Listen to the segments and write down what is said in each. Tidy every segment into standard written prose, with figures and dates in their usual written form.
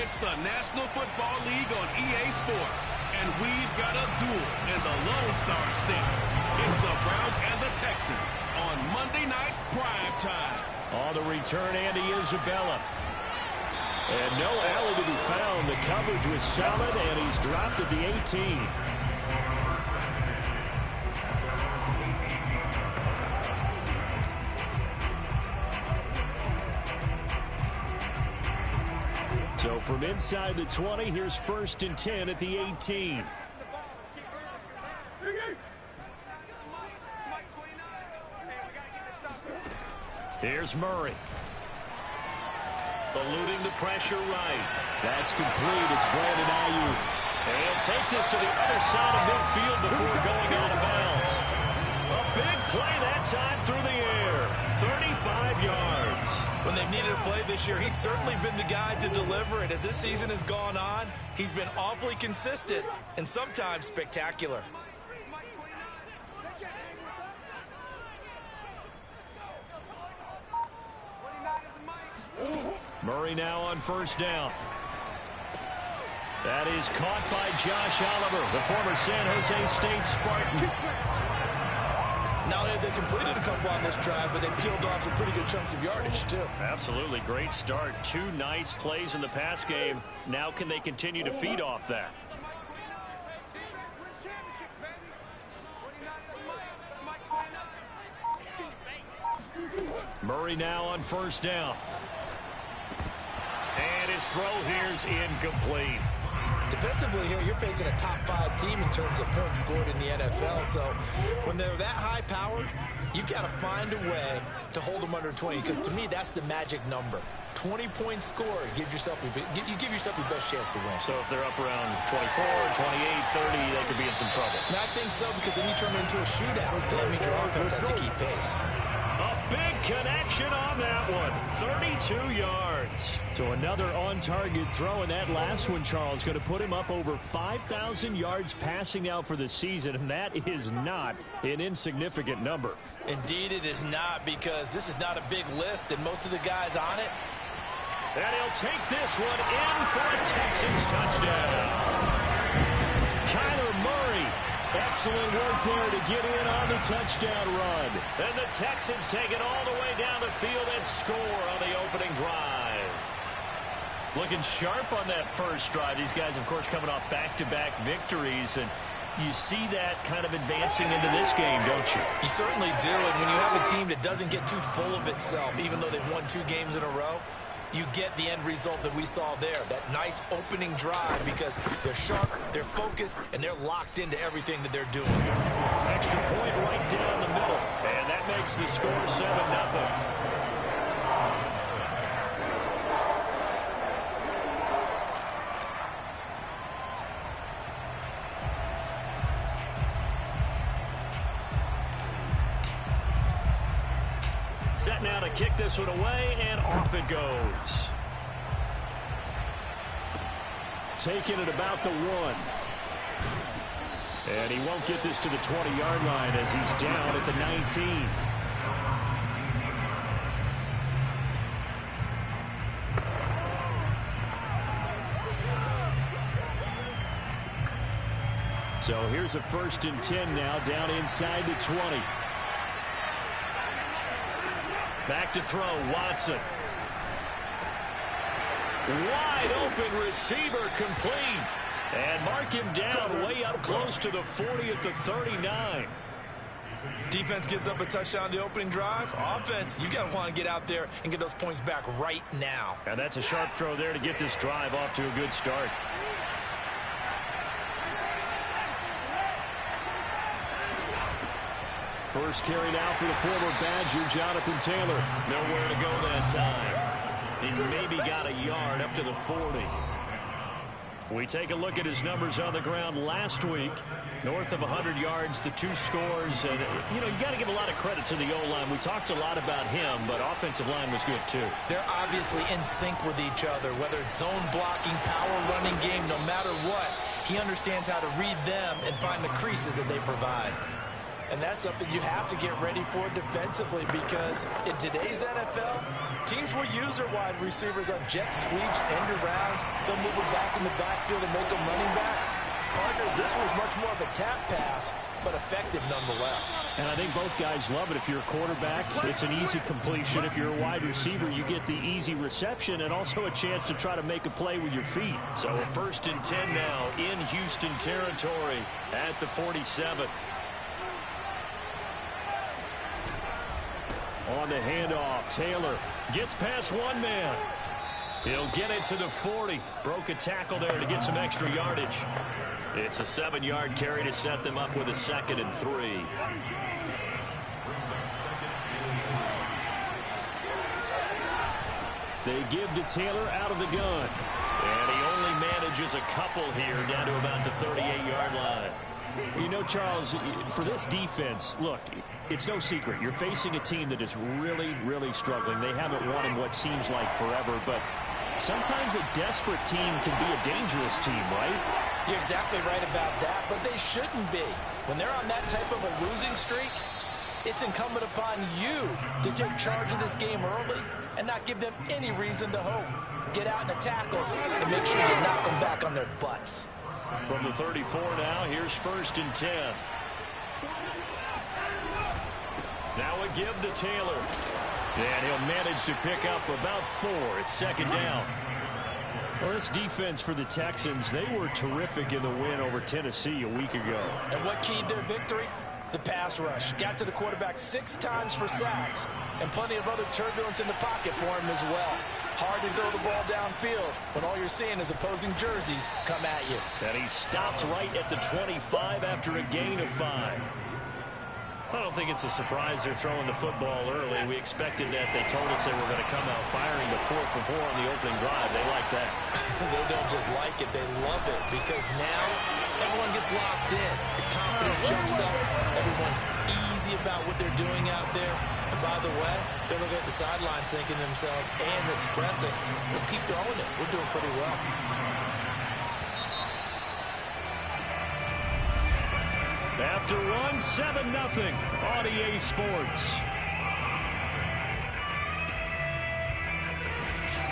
It's the National Football League on EA Sports, and we've got a duel in the Lone Star State. It's the Browns and the Texans on Monday Night Prime Time. On the return, Andy Isabella. And no alley to be found. The coverage was solid, and he's dropped at the 18. So from inside the 20, here's 1st and 10 at the 18. Here's Murray. Eluding the pressure right. That's complete. It's Brandon Ayuk. And take this to the other side of midfield before going out of bounds. A big play that time through the air. 35 yards. When they've needed a play this year, he's certainly been the guy to deliver it. As this season has gone on, he's been awfully consistent and sometimes spectacular. Murray now on 1st down. That is caught by Josh Oliver, the former San Jose State Spartan. Now they completed a couple on this drive, but they peeled off some pretty good chunks of yardage, too. Absolutely. Great start. 2 nice plays in the pass game. Now can they continue to feed off that? Murray now on 1st down. And his throw here's incomplete. Defensively here, you're facing a top 5 team in terms of points scored in the NFL. So when they're that high powered, you've got to find a way to hold them under 20. Because to me, that's the magic number. 20 points scored gives yourself you give yourself your best chance to win. So if they're up around 24, 28, 30, they could be in some trouble. And I think so, because then you turn it into a shootout. And that means your offense has to keep pace. A big connection on that one. 32 yards. So another on-target throw, and that last one, Charles, going to put him up over 5,000 yards passing out for the season, and that is not an insignificant number. Indeed it is not, because this is not a big list, and most of the guys on it. And he'll take this one in for a Texans touchdown. Kyler Murray. Excellent work there to get in on the touchdown run. And the Texans take it all the way down the field and score on the opening drive. Looking sharp on that first drive. These guys, of course, coming off back-to-back victories. And you see that kind of advancing into this game, don't you? You certainly do. And when you have a team that doesn't get too full of itself, even though they've won 2 games in a row, you get the end result that we saw there, that nice opening drive, because they're sharp, they're focused, and they're locked into everything that they're doing. Extra point right down the middle, and that makes the score 7-0. Set now to kick this one away, and off it goes. Taking it about the 1. And he won't get this to the 20-yard line as he's down at the 19. So here's a 1st and 10 now, down inside the 20. Back to throw, Watson. Wide open receiver, complete. And mark him down way up close to the 40 at the 39. Defense gives up a touchdown the opening drive. Offense, you got to want to get out there and get those points back right now. And that's a sharp throw there to get this drive off to a good start. First carry now for the former Badger, Jonathan Taylor. Nowhere to go that time. He maybe got a yard up to the 40. We take a look at his numbers on the ground last week. North of 100 yards, the 2 scores. And, you know, you got to give a lot of credit to the O-line. We talked a lot about him, but offensive line was good, too. They're obviously in sync with each other, whether it's zone blocking, power running game, no matter what. He understands how to read them and find the creases that they provide. And that's something you have to get ready for defensively, because in today's NFL, teams will use their wide receivers on jet sweeps, end arounds. They'll move them back in the backfield and make them running backs. Partner, this was much more of a tap pass, but effective nonetheless. And I think both guys love it. If you're a quarterback, it's an easy completion. If you're a wide receiver, you get the easy reception and also a chance to try to make a play with your feet. So a 1st and 10 now in Houston territory at the 47. On the handoff, Taylor gets past one man. He'll get it to the 40. Broke a tackle there to get some extra yardage. It's a 7-yard carry to set them up with a 2nd and 3. They give to Taylor out of the gun. And he only manages a couple here down to about the 38-yard line. You know, Charles, for this defense, look, it's no secret. You're facing a team that is really, really struggling. They haven't won in what seems like forever, but sometimes a desperate team can be a dangerous team, right? You're exactly right about that, but they shouldn't be. When they're on that type of a losing streak, it's incumbent upon you to take charge of this game early and not give them any reason to hope. Get out in a tackle and make sure you knock them back on their butts. From the 34 now, here's 1st and 10. Now a give to Taylor. And he'll manage to pick up about 4. It's 2nd down. Well, this defense for the Texans, they were terrific in the win over Tennessee a week ago. And what keyed their victory? The pass rush. Got to the quarterback 6 times for sacks, and plenty of other turbulence in the pocket for him as well. Hard to throw the ball downfield when all you're seeing is opposing jerseys come at you. And he stopped right at the 25 after a gain of 5. I don't think it's a surprise they're throwing the football early. We expected that. They told us they were going to come out firing the 4 for 4 on the opening drive. They like that. They don't just like it, they love it, because now everyone gets locked in. The confidence jumps up. Everyone's easy about what they're doing out there. And by the way, they're looking at the sideline thinking to themselves and expressing, let's keep throwing it. We're doing pretty well. After one, 7-0 on EA Sports.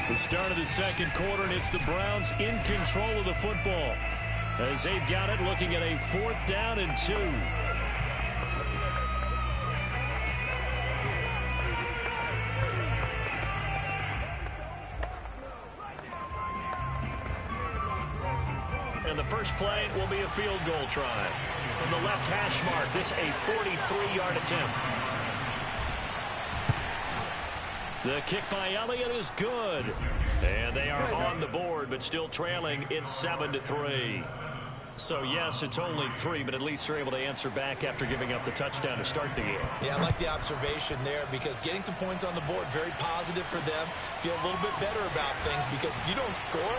The start of the 2nd quarter, and it's the Browns in control of the football as they've got it, looking at a 4th down and 2. And the first play will be a field goal try. From the left hash mark, this a 43-yard attempt. The kick by Elliott is good. And they are on the board, but still trailing. It's 7-3. So, yes, it's only 3, but at least they're able to answer back after giving up the touchdown to start the game. Yeah, I like the observation there, because getting some points on the board, very positive for them. Feel a little bit better about things, because if you don't score,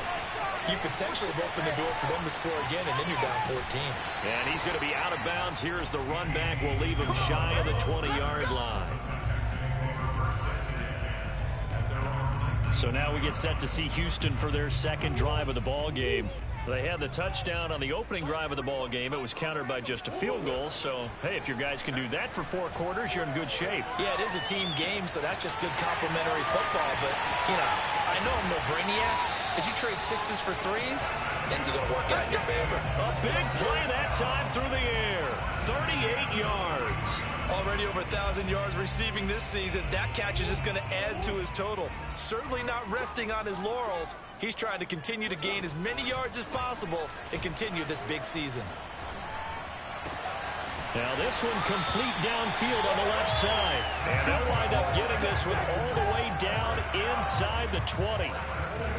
you potentially have opened the door for them to score again, and then you're down 14. And he's going to be out of bounds. Here's the run back. We'll leave him shy of the 20-yard line. So now we get set to see Houston for their 2nd drive of the ball game. They had the touchdown on the opening drive of the ball game. It was countered by just a field goal. So, hey, if your guys can do that for 4 quarters, you're in good shape. Yeah, it is a team game, so that's just good complimentary football. But, you know, I know I'm no brainiac. Did you trade 6s for 3s? Things are going to work out in your favor. A big play that time through the air. 38 yards. Already over 1,000 yards receiving this season. That catch is just going to add to his total. Certainly not resting on his laurels. He's trying to continue to gain as many yards as possible and continue this big season. Now this one complete downfield on the left side. And they'll wind up getting this one all the way down inside the 20.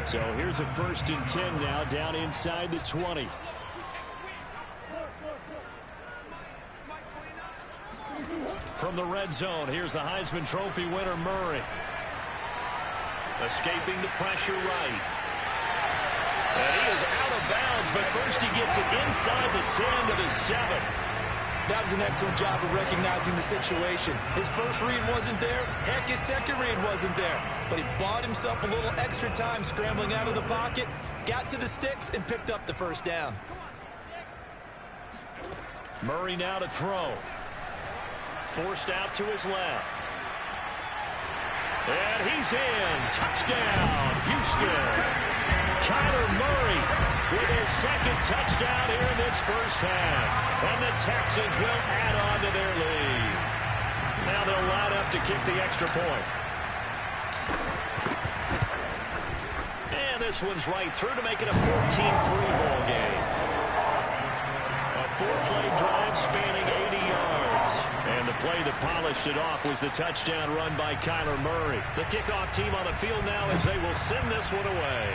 So here's a 1st and 10 now, down inside the 20. From the red zone, here's the Heisman Trophy winner, Murray. Escaping the pressure right. And he is out of bounds, but first he gets it inside the 10 to the 7. That was an excellent job of recognizing the situation. His first read wasn't there. Heck, his second read wasn't there. But he bought himself a little extra time scrambling out of the pocket, got to the sticks, and picked up the 1st down. Murray now to throw. forced out to his left. And he's in. Touchdown, Houston. Kyler Murray with his second touchdown here in this first half. And the Texans will add on to their lead. Now they'll line up to kick the extra point. And this one's right through to make it a 14-3 ball game. A 4-play drive spanning 80 yards. And the play that polished it off was the touchdown run by Kyler Murray. The kickoff team on the field now as they will send this one away.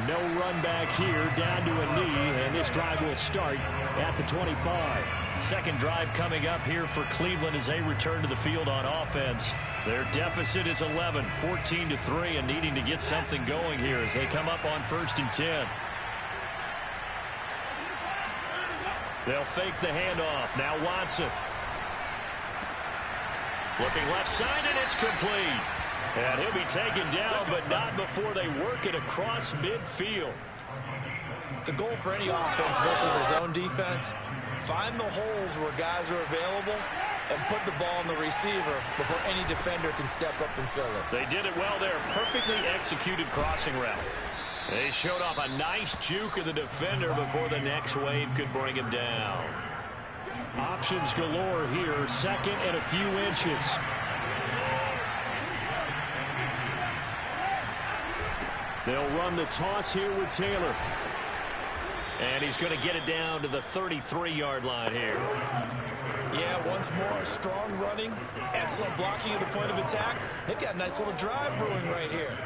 No run back here, down to a knee, and this drive will start at the 25. Second drive coming up here for Cleveland as they return to the field on offense. Their deficit is 11, 14-3, and needing to get something going here as they come up on 1st and 10. They'll fake the handoff. Now Watson. Looking left side, and it's complete. And he'll be taken down, but not before they work it across midfield. The goal for any offense versus his own defense, find the holes where guys are available and put the ball on the receiver before any defender can step up and fill it. They did it well there. Perfectly executed crossing route. They showed off a nice juke of the defender before the next wave could bring him down. Options galore here. Second and a few inches. They'll run the toss here with Taylor. And he's going to get it down to the 33-yard line here. Yeah, once more, strong running, excellent blocking at the point of attack. They've got a nice little drive brewing right here.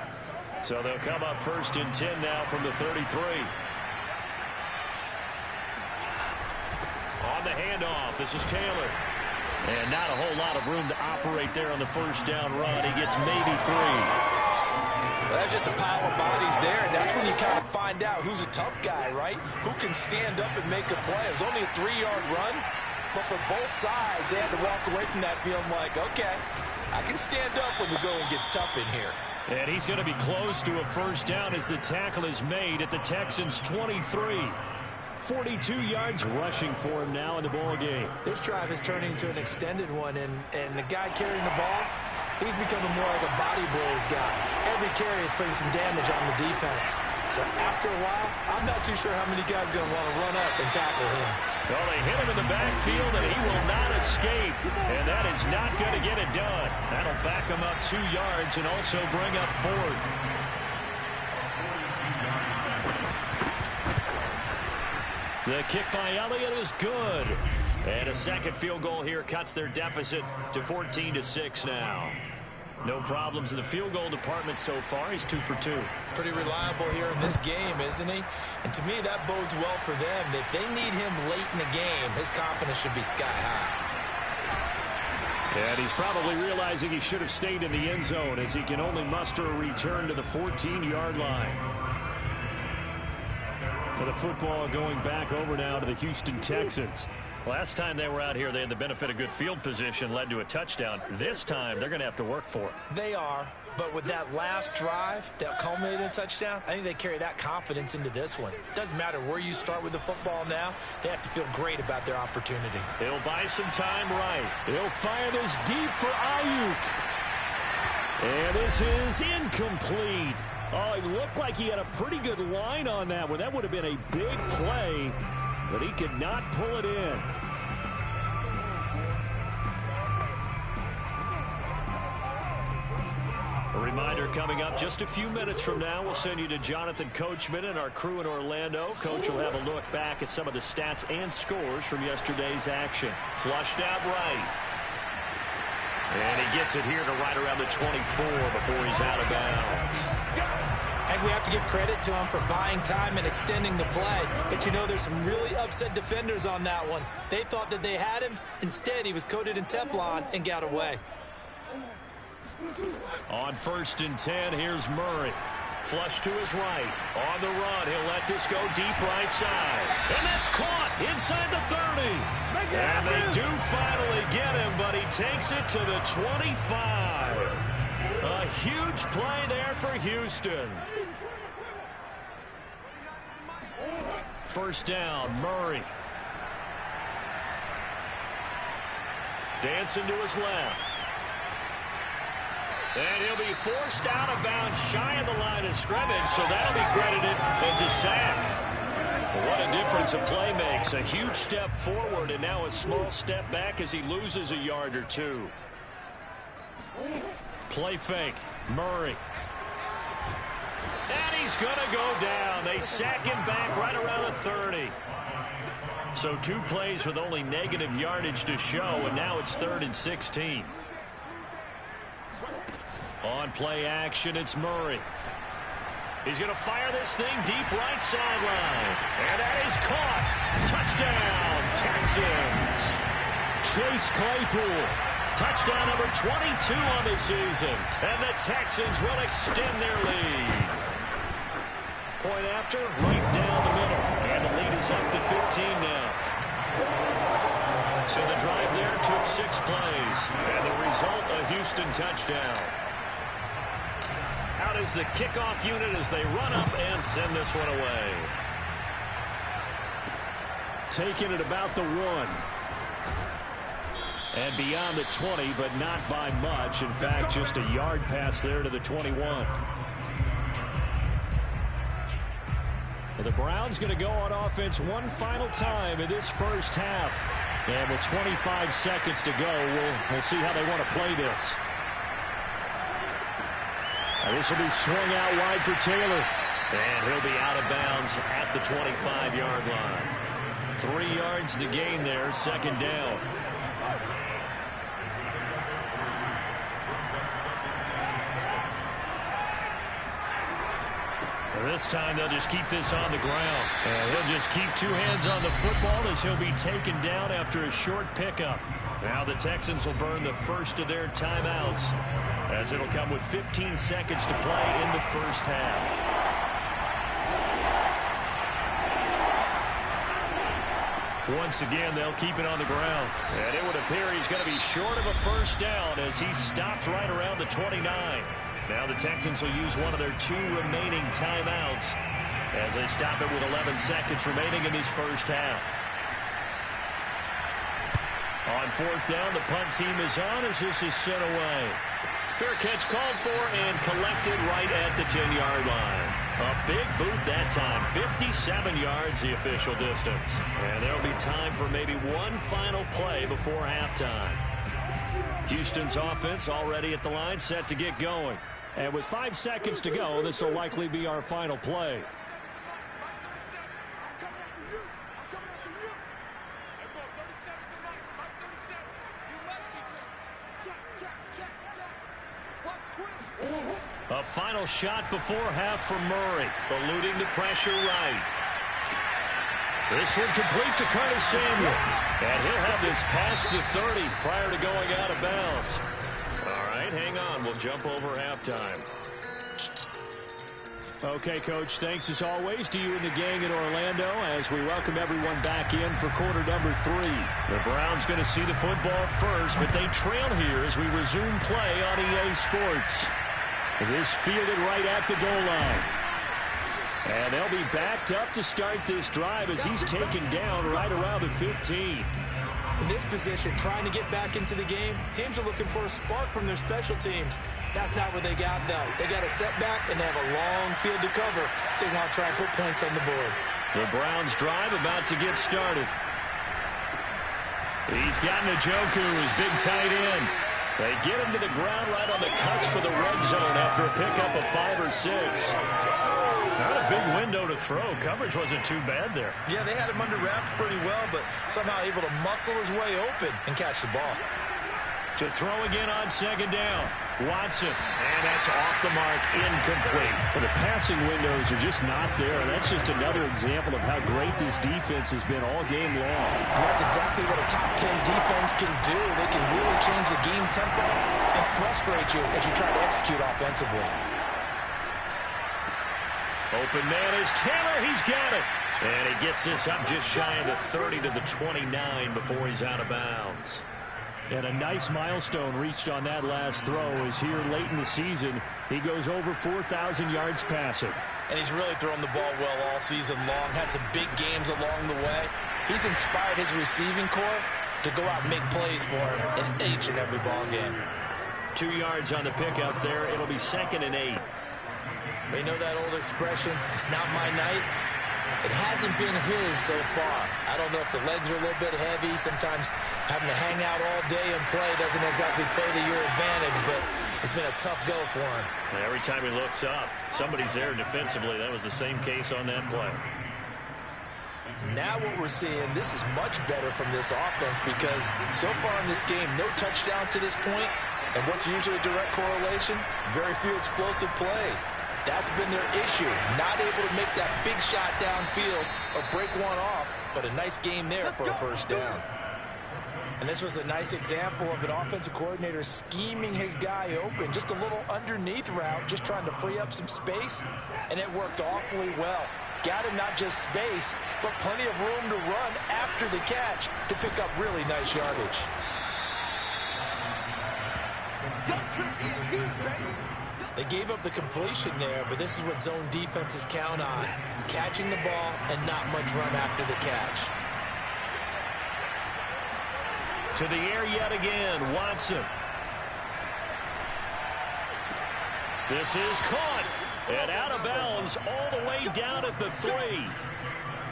So they'll come up 1st and 10 now from the 33. On the handoff, this is Taylor. And not a whole lot of room to operate there on the first down run. He gets maybe 3. Well, that's just a pile of bodies there, and that's when you kind of find out who's a tough guy, right? Who can stand up and make a play. It was only a 3-yard run, but for both sides, they had to walk away from that feeling like, okay, I can stand up when the going gets tough in here. And he's going to be close to a first down as the tackle is made at the Texans' 23. 42 yards rushing for him now in the ball game. This drive is turning into an extended one, and the guy carrying the ball, he's becoming more like a body blows guy. Every carry is putting some damage on the defense. So after a while, I'm not too sure how many guys are going to want to run up and tackle him. Well, they hit him in the backfield, and he will not escape. And that is not going to get it done. That'll back him up 2 yards and also bring up 4th. The kick by Elliott is good. And a second field goal here cuts their deficit to 14-6 now. No problems in the field goal department so far. He's 2 for 2. Pretty reliable here in this game, isn't he? And to me, that bodes well for them. If they need him late in the game, his confidence should be sky high. And he's probably realizing he should have stayed in the end zone as he can only muster a return to the 14-yard line. With the football going back over now to the Houston Texans. Last time they were out here, they had the benefit of good field position, led to a touchdown. This time, they're going to have to work for it. They are, but with that last drive that culminated in a touchdown, I think they carry that confidence into this one. Doesn't matter where you start with the football now, they have to feel great about their opportunity. He'll buy some time right. He'll fire this deep for Ayuk. And this is incomplete. Oh, it looked like he had a pretty good line on that one. That would have been a big play, but he could not pull it in. A reminder coming up just a few minutes from now. We'll send you to Jonathan Coachman and our crew in Orlando. Coach will have a look back at some of the stats and scores from yesterday's action. Flushed out right. And he gets it here to right around the 24 before he's out of bounds. I think we have to give credit to him for buying time and extending the play. But, you know, there's some really upset defenders on that one. They thought that they had him. Instead, he was coated in Teflon and got away. On 1st and 10, here's Murray. Flush to his right. On the run, he'll let this go deep right side. And that's caught inside the 30. And they do finally get him, but he takes it to the 25. A huge play there for Houston. First down, Murray. Dancing to his left. And he'll be forced out of bounds shy of the line of scrimmage, so that'll be credited as a sack. What a difference a play makes. A huge step forward and now a small step back as he loses a yard or two. Play fake. Murray. And he's going to go down. They sack him back right around the 30. So 2 plays with only negative yardage to show, and now it's 3rd and 16. On play action, it's Murray. He's going to fire this thing deep right sideline. And that is caught. Touchdown, Texans. Chase Claypool. Touchdown number 22 on the season. And the Texans will extend their lead. Point after, right down the middle. And the lead is up to 15 now. So the drive there took 6 plays. And the result, a Houston touchdown. Out is the kickoff unit as they run up and send this one away. Taking it about the 1. And beyond the 20, but not by much. In fact, just a yard pass there to the 21. The Browns going to go on offense one final time in this first half. And with 25 seconds to go, we'll see how they want to play this. This will be swung out wide for Taylor. And he'll be out of bounds at the 25-yard line. 3 yards the gain there, 2nd down. This time they'll just keep this on the ground. And he'll just keep 2 hands on the football as he'll be taken down after a short pickup. Now the Texans will burn the first of their timeouts, as it'll come with 15 seconds to play in the first half. Once again, they'll keep it on the ground. And it would appear he's going to be short of a first down as he stopped right around the 29. Now the Texans will use one of their 2 remaining timeouts as they stop it with 11 seconds remaining in this first half. On 4th down, the punt team is on as this is sent away. Fair catch called for and collected right at the 10-yard line. A big boot that time. 57 yards the official distance. And there'll be time for maybe one final play before halftime. Houston's offense already at the line, set to get going. And with 5 seconds to go, this will likely be our final play. A final shot before half for Murray, eluding the pressure right. This one complete to Curtis Samuel. And he'll have this past the 30 prior to going out of bounds. All right, hang on. We'll jump over halftime. Okay, Coach, thanks as always to you and the gang in Orlando as we welcome everyone back in for quarter number 3. The Browns going to see the football first, but they trail here as we resume play on EA Sports. This fielded right at the goal line. And they'll be backed up to start this drive as he's taken down right around the 15. In this position, trying to get back into the game, teams are looking for a spark from their special teams. That's not what they got, though. They got a setback, and they have a long field to cover if they want to try and put points on the board. The Browns drive about to get started. He's got Njoku, his big tight end. They get him to the ground right on the cusp of the red zone after a pickup of 5 or 6. Not a big window to throw. Coverage wasn't too bad there. Yeah, they had him under wraps pretty well, but somehow able to muscle his way open and catch the ball. To throw again on 2nd down. Watson, and that's off the mark, incomplete. Well, the passing windows are just not there. That's just another example of how great this defense has been all game long. And that's exactly what a top 10 defense can do. They can really change the game tempo and frustrate you as you try to execute offensively. Open man is Taylor. He's got it. And he gets this up just shy of the 30 to the 29 before he's out of bounds. And a nice milestone reached on that last throw is here late in the season. He goes over 4,000 yards passing. And he's really thrown the ball well all season long. Had some big games along the way. He's inspired his receiving corps, to go out and make plays for him in each and every ball game. 2 yards on the pickup there. It'll be 2nd and 8. You know that old expression, it's not my night? It hasn't been his so far. I don't know if the legs are a little bit heavy. Sometimes having to hang out all day and play doesn't exactly play to your advantage, but it's been a tough go for him. Every time he looks up, somebody's there defensively. That was the same case on that play. Now what we're seeing, this is much better from this offense because so far in this game, no touchdown to this point, and what's usually a direct correlation? Very few explosive plays. That's been their issue. Not able to make that big shot downfield or break one off, but a nice game there for a first down. And this was a nice example of an offensive coordinator scheming his guy open. Just a little underneath route, just trying to free up some space, and it worked awfully well. Got him not just space, but plenty of room to run after the catch to pick up really nice yardage. They gave up the completion there, but this is what zone defenses count on. Catching the ball and not much run after the catch. To the air yet again, Watson. This is caught and out of bounds all the way down at the 3.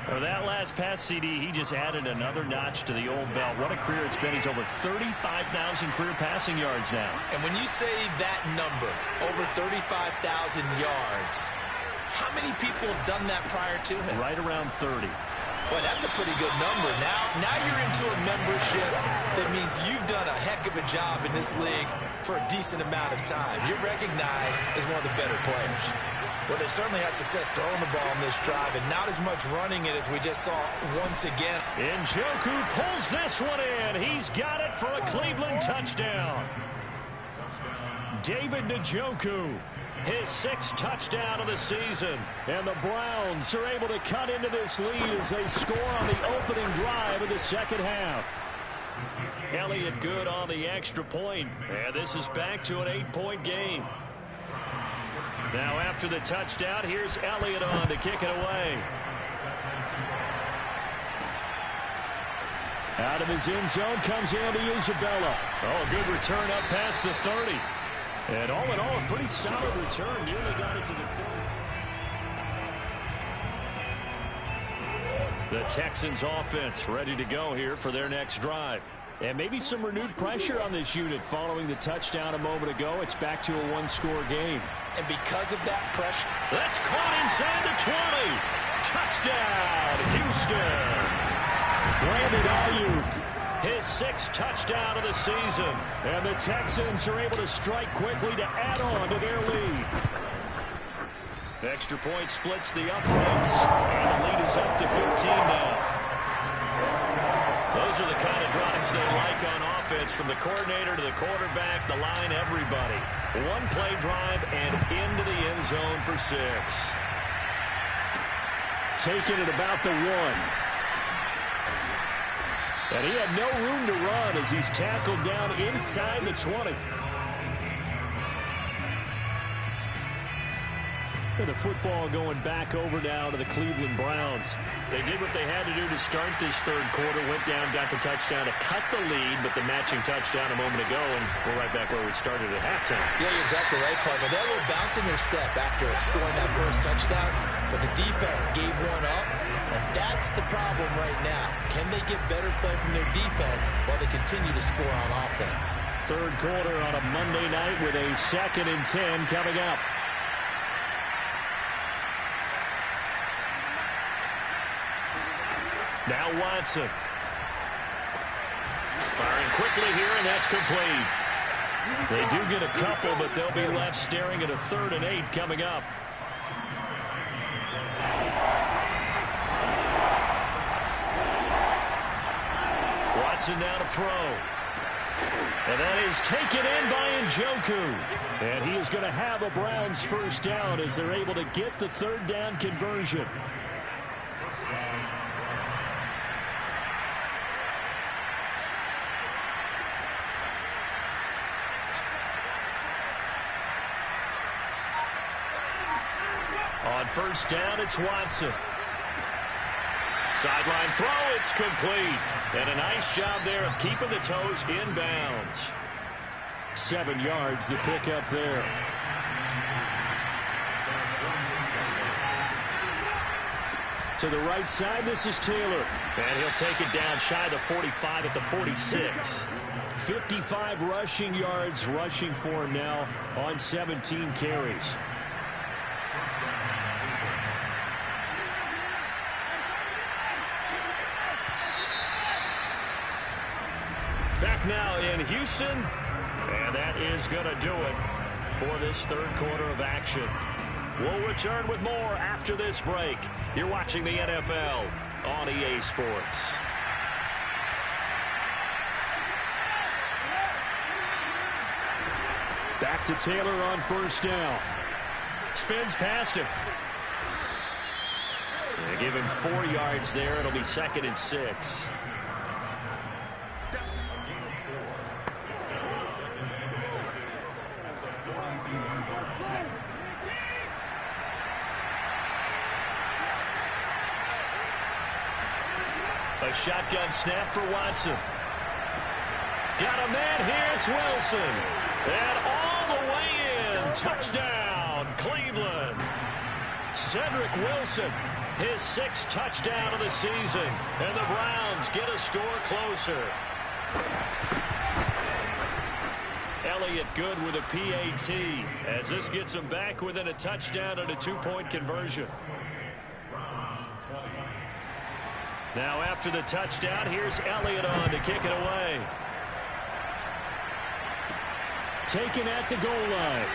For that last pass CD, he just added another notch to the old belt. What a career it's been. He's over 35,000 career passing yards now. And when you say that number, over 35,000 yards, how many people have done that prior to him? Right around 30. Boy, that's a pretty good number. Now you're into a membership that means you've done a heck of a job in this league for a decent amount of time. You're recognized as one of the better players. Well, they certainly had success throwing the ball in this drive and not as much running it as we just saw once again. Njoku pulls this one in. He's got it for a Cleveland touchdown. David Njoku, his 6th touchdown of the season. And the Browns are able to cut into this lead as they score on the opening drive of the second half. Elliott good on the extra point. And this is back to an 8-point game. Now after the touchdown, here's Elliott on to kick it away. Out of his end zone comes Andy Isabella. Oh, good return up past the 30. And all in all, a pretty solid return. Nearly got it to the 40. The Texans offense ready to go here for their next drive. And maybe some renewed pressure on this unit following the touchdown a moment ago. It's back to a 1-score game. And because of that pressure, that's caught inside the 20. Touchdown, Houston. Brandon Ayuk, his 6th touchdown of the season. And the Texans are able to strike quickly to add on to their lead. Extra point splits the uprights. And the lead is up to 15 now. Those are the kind of drives they like on offense, from the coordinator to the quarterback, the line, everybody. One-play drive and into the end zone for 6. Taking it about the 1. And he had no room to run as he's tackled down inside the 20. And the football going back over now to the Cleveland Browns. They did what they had to do to start this third quarter. Went down, got the touchdown to cut the lead, but the matching touchdown a moment ago, and we're right back where we started at halftime. Yeah, you're exactly right, partner. They had a little bounce in their step after scoring that first touchdown, but the defense gave one up, and that's the problem right now. Can they get better play from their defense while they continue to score on offense? Third quarter on a Monday night with a 2nd and 10 coming up. Now Watson. Firing quickly here, and that's complete. They do get a couple, but they'll be left staring at a 3rd and 8 coming up. Watson now to throw. And that is taken in by Njoku. And he is going to have a Browns first down as they're able to get the 3rd down conversion. On first down, it's Watson. Sideline throw, it's complete. And a nice job there of keeping the toes in bounds. 7 yards, the pickup there. To the right side, this is Taylor. And he'll take it down shy of the 45 at the 46. 55 rushing yards rushing for him now on 17 carries. Back now in Houston, and that is going to do it for this third quarter of action. We'll return with more after this break. You're watching the NFL on EA Sports. Back to Taylor on first down. Spins past him. They give him 4 yards there. It'll be 2nd and 6. A shotgun snap for Watson. Got a man here. It's Wilson. And all the way in. Touchdown, Cleveland. Cedric Wilson, his 6th touchdown of the season. And the Browns get a score closer. Elliott good with a PAT as this gets him back within a touchdown and a 2-point conversion. Now after the touchdown, here's Elliott on to kick it away. Taken at the goal line.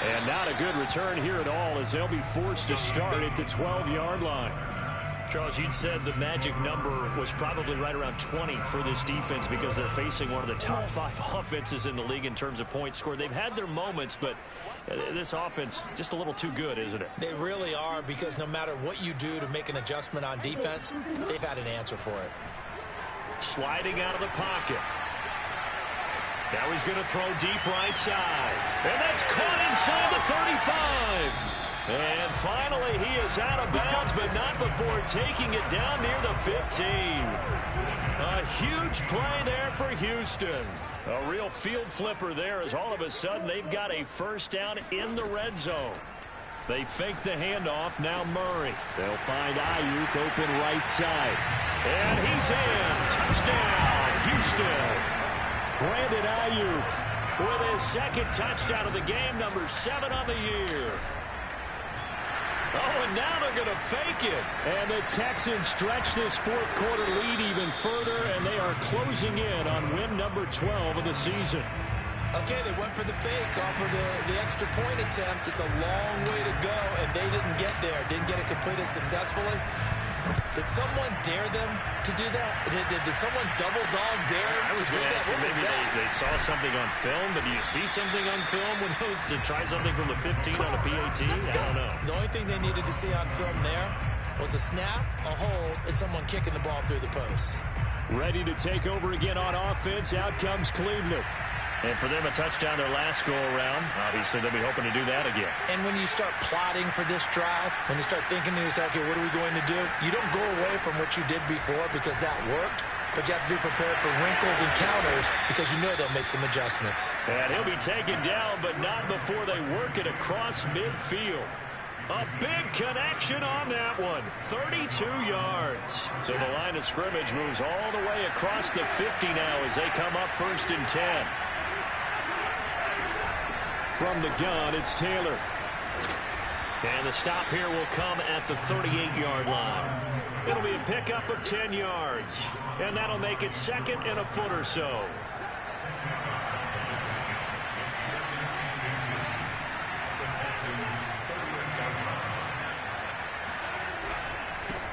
And not a good return here at all as they'll be forced to start at the 12-yard line. Charles, you'd said the magic number was probably right around 20 for this defense because they're facing one of the top 5 offenses in the league in terms of points scored. They've had their moments, but this offense just a little too good, isn't it? They really are, because no matter what you do to make an adjustment on defense, they've had an answer for it. Sliding out of the pocket. Now he's going to throw deep right side. And that's caught inside the 35. And finally, he is out of bounds, but not before taking it down near the 15. A huge play there for Houston. A real field flipper there as all of a sudden they've got a first down in the red zone. They fake the handoff. Now Murray. They'll find Ayuk open right side. And he's in. Touchdown, Houston. Brandon Ayuk with his 2nd touchdown of the game, number 7 on the year. Oh, and now they're going to fake it. And the Texans stretch this 4th quarter lead even further, and they are closing in on win number 12 of the season. Okay, they went for the fake off of the extra point attempt. It's a long way to go, and they didn't get there. Didn't get it completed successfully. Did someone dare them to do that? Did someone double dog dare them to do that? Maybe they saw something on film, but do you see something on film when it was to try something from the 15 on a PAT? I don't know. The only thing they needed to see on film there was a snap, a hold, and someone kicking the ball through the post. Ready to take over again on offense. Out comes Cleveland. And for them, a touchdown their last go-around. Obviously, they'll be hoping to do that again. And when you start plotting for this drive, when you start thinking to yourself, okay, what are we going to do? You don't go away from what you did before because that worked, but you have to be prepared for wrinkles and counters because you know they'll make some adjustments. And he'll be taken down, but not before they work it across midfield. A big connection on that one. 32 yards. So the line of scrimmage moves all the way across the 50 now as they come up 1st and 10. From the gun, it's Taylor. And the stop here will come at the 38-yard line. It'll be a pickup of 10 yards. And that'll make it 2nd and a foot or so.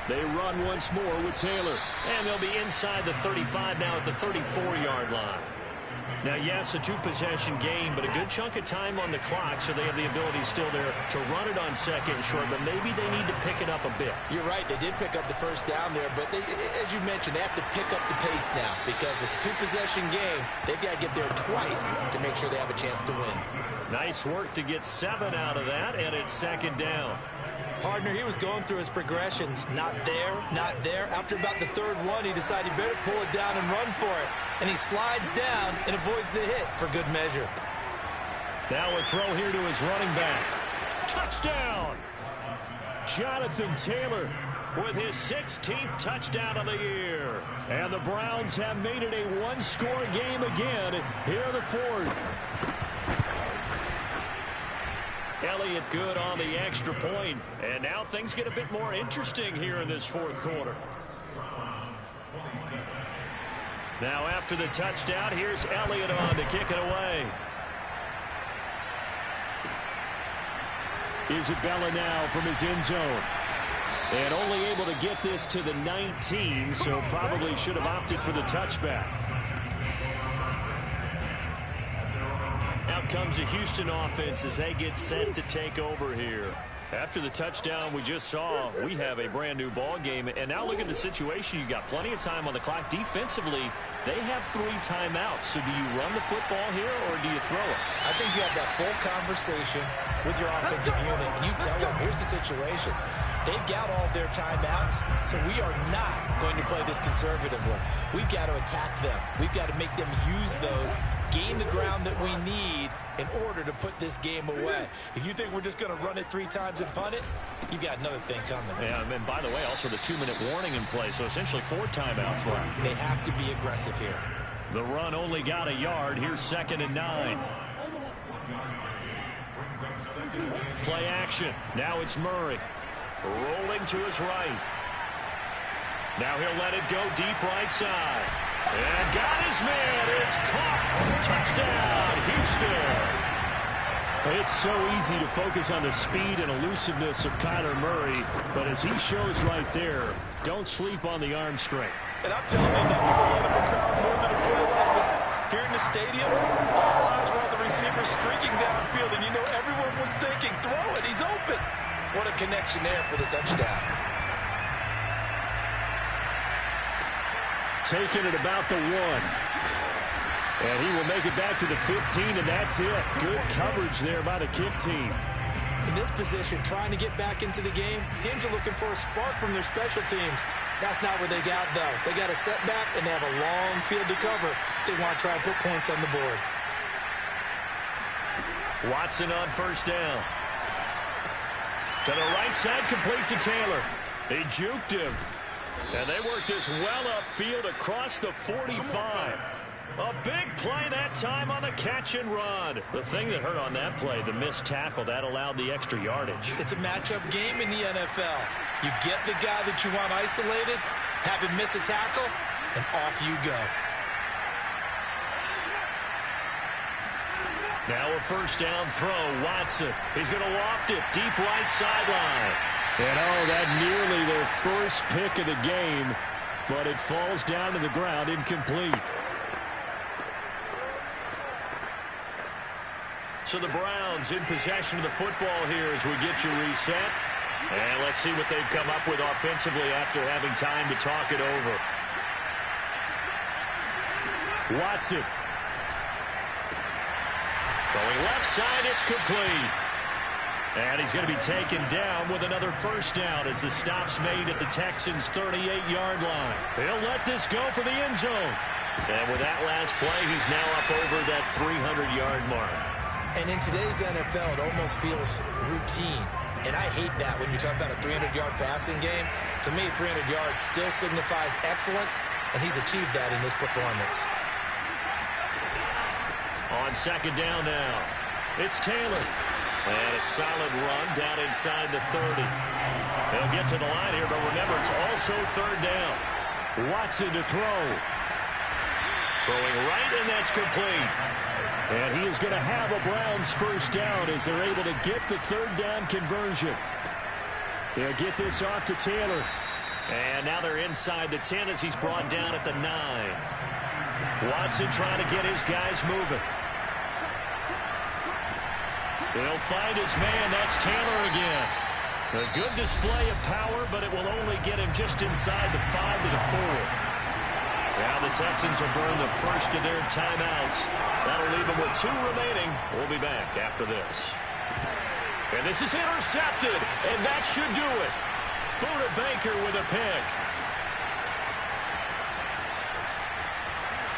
They run once more with Taylor. And they'll be inside the 35 now at the 34-yard line. Now, yes, a two-possession game, but a good chunk of time on the clock, so they have the ability still there to run it on second and short, but maybe they need to pick it up a bit. You're right. They did pick up the first down there, but as you mentioned, they have to pick up the pace now because it's a two-possession game. They've got to get there twice to make sure they have a chance to win. Nice work to get 7 out of that, and it's second down. Partner, he was going through his progressions. Not there, not there. After about the third one, he decided he better pull it down and run for it. And he slides down and avoids the hit for good measure. Now a throw here to his running back. Touchdown! Jonathan Taylor with his 16th touchdown of the year. And the Browns have made it a one-score game again here in the fourth. Elliott good on the extra point, and now things get a bit more interesting here in this fourth quarter. Now after the touchdown, here's Elliott on to kick it away. Isabella now from his end zone. And only able to get this to the 19, so probably should have opted for the touchback. Out comes the Houston offense as they get set to take over here. After the touchdown we just saw, we have a brand new ball game. And now look at the situation. You got plenty of time on the clock. Defensively, they have 3 timeouts. So do you run the football here or do you throw it? I think you have that full conversation with your offensive unit, and you tell them, here's the situation. They've got all their timeouts, so we are not going to play this conservatively. We've got to attack them. We've got to make them use those, gain the ground that we need in order to put this game away. If you think we're just going to run it 3 times and punt it, you got another thing coming. Yeah, and by the way, also the 2-minute warning in play, so essentially 4 timeouts left. They have to be aggressive here. The run only got a yard. Here's 2nd and 9. Play action. Now it's Murray. Rolling to his right. Now he'll let it go deep right side. And got his man. It's caught. Touchdown, Houston. It's so easy to focus on the speed and elusiveness of Kyler Murray, but as he shows right there, don't sleep on the arm strength. And I'm telling you, nothing will let a crowd more than a play like that. Here in the stadium, all eyes were on the receiver streaking downfield, and you know everyone was thinking, throw it, he's open. What a connection there for the touchdown. Taking it about the 1. And he will make it back to the 15, and that's it. Good coverage there by the kick team. In this position, trying to get back into the game, teams are looking for a spark from their special teams. That's not what they got, though. They got a setback, and they have a long field to cover. They want to try and put points on the board. Watson on first down. To the right side, complete to Taylor. They juked him. And they worked this well upfield across the 45. A big play that time on the catch and run. The thing that hurt on that play, the missed tackle, that allowed the extra yardage. It's a matchup game in the NFL. You get the guy that you want isolated, have him miss a tackle, and off you go. Now a first down throw. Watson. He's going to loft it deep right sideline. And oh, that nearly their first pick of the game, but it falls down to the ground incomplete. So the Browns in possession of the football here as we get you reset. And let's see what they've come up with offensively after having time to talk it over. Watson. Throwing left side, it's complete. And he's going to be taken down with another first down as the stop's made at the Texans' 38-yard line. He'll let this go for the end zone. And with that last play, he's now up over that 300-yard mark. And in today's NFL, it almost feels routine. And I hate that when you talk about a 300-yard passing game. To me, 300 yards still signifies excellence, and he's achieved that in this performance. On second down now, it's Taylor. And a solid run down inside the 30. They'll get to the line here, but remember, it's also third down. Watson to throw. Throwing right, and that's complete. And he is going to have a Browns first down as they're able to get the third down conversion. They'll get this off to Taylor. And now they're inside the 10 as he's brought down at the 9. Watson trying to get his guys moving. He'll find his man. That's Taylor again. A good display of power, but it will only get him just inside the 5 to the 4. Now the Texans will burn the first of their timeouts. That'll leave them with 2 remaining. We'll be back after this. And this is intercepted, and that should do it. Buda Baker with a pick.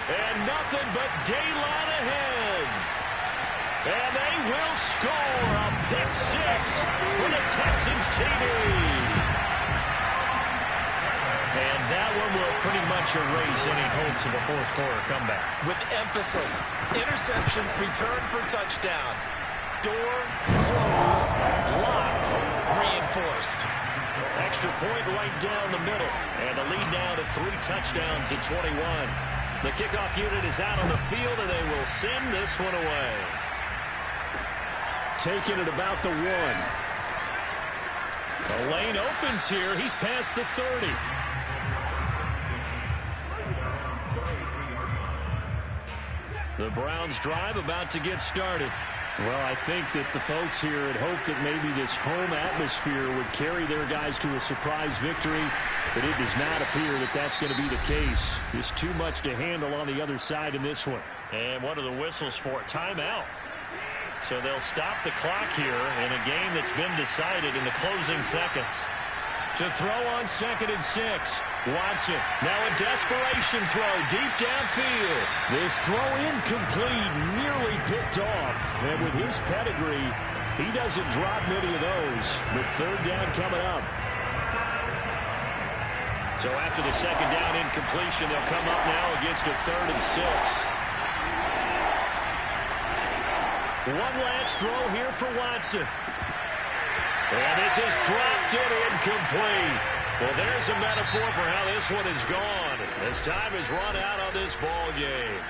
And nothing but daylight ahead. And they will score a pick 6 for the Texans TV. And that one will pretty much erase any hopes of a fourth quarter comeback. With emphasis, interception, return for touchdown. Door closed, locked, reinforced. Extra point right down the middle. And the lead now to 3 touchdowns at 21. The kickoff unit is out on the field, and they will send this one away. Taking it about the 1. The lane opens here. He's past the 30. The Browns drive about to get started. Well, I think that the folks here had hoped that maybe this home atmosphere would carry their guys to a surprise victory, but it does not appear that that's going to be the case. There's too much to handle on the other side in this one. And what are the whistles for? Timeout. So they'll stop the clock here in a game that's been decided in the closing seconds. To throw on 2nd and 6. Watson, now a desperation throw deep downfield. This throw incomplete, nearly picked off. And with his pedigree, he doesn't drop many of those. But 3rd down coming up. So after the 2nd down incompletion, they'll come up now against a 3rd and 6. One last throw here for Watson. And this is dropped and incomplete. Well, there's a metaphor for how this one is gone. As time has run out on this ball game.